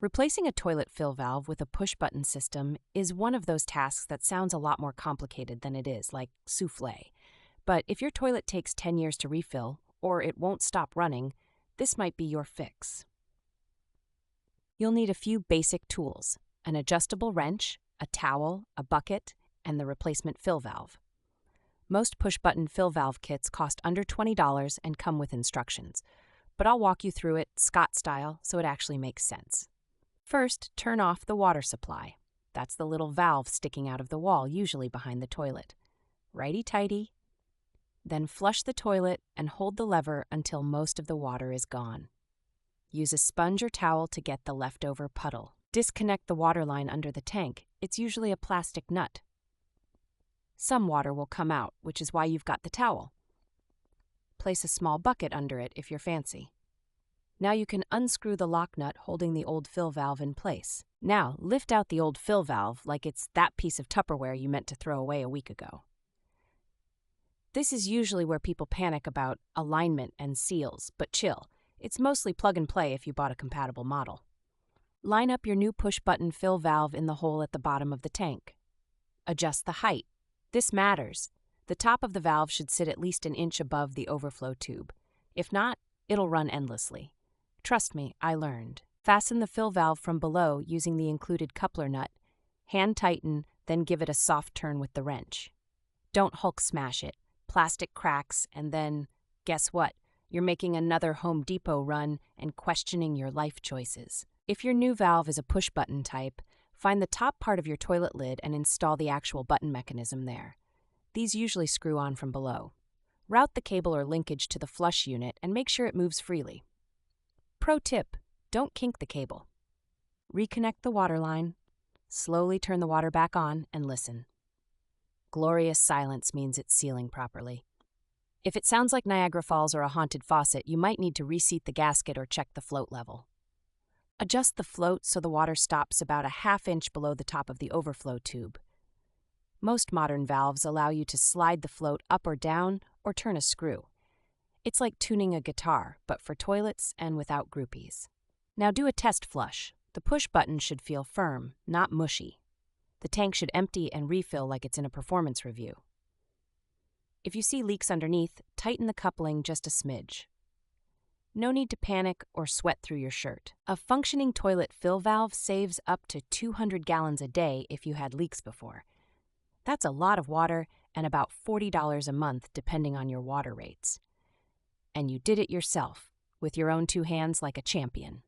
Replacing a toilet fill valve with a push-button system is one of those tasks that sounds a lot more complicated than it is, like souffle. But if your toilet takes 10 years to refill, or it won't stop running, this might be your fix. You'll need a few basic tools: an adjustable wrench, a towel, a bucket, and the replacement fill valve. Most push-button fill valve kits cost under $20 and come with instructions, but I'll walk you through it Scott style so it actually makes sense. First, turn off the water supply. That's the little valve sticking out of the wall, usually behind the toilet. Righty-tighty. Then flush the toilet and hold the lever until most of the water is gone. Use a sponge or towel to get the leftover puddle. Disconnect the water line under the tank. It's usually a plastic nut. Some water will come out, which is why you've got the towel. Place a small bucket under it if you're fancy. Now you can unscrew the lock nut holding the old fill valve in place. Now lift out the old fill valve like it's that piece of Tupperware you meant to throw away a week ago. This is usually where people panic about alignment and seals, but chill. It's mostly plug and play if you bought a compatible model. Line up your new push-button fill valve in the hole at the bottom of the tank. Adjust the height. This matters. The top of the valve should sit at least an inch above the overflow tube. If not, it'll run endlessly. Trust me, I learned. Fasten the fill valve from below using the included coupler nut. Hand tighten, then give it a soft turn with the wrench. Don't Hulk smash it. Plastic cracks, and then, guess what? You're making another Home Depot run and questioning your life choices. If your new valve is a push-button type, find the top part of your toilet lid and install the actual button mechanism there. These usually screw on from below. Route the cable or linkage to the flush unit and make sure it moves freely. Pro tip: don't kink the cable. Reconnect the water line. Slowly turn the water back on and listen. Glorious silence means it's sealing properly. If it sounds like Niagara Falls or a haunted faucet, you might need to reseat the gasket or check the float level. Adjust the float so the water stops about a ½ inch below the top of the overflow tube. Most modern valves allow you to slide the float up or down or turn a screw. It's like tuning a guitar, but for toilets and without groupies. Now do a test flush. The push button should feel firm, not mushy. The tank should empty and refill like it's in a performance review. If you see leaks underneath, tighten the coupling just a smidge. No need to panic or sweat through your shirt. A functioning toilet fill valve saves up to 200 gallons a day if you had leaks before. That's a lot of water and about $40 a month depending on your water rates. And you did it yourself, with your own 2 hands like a champion.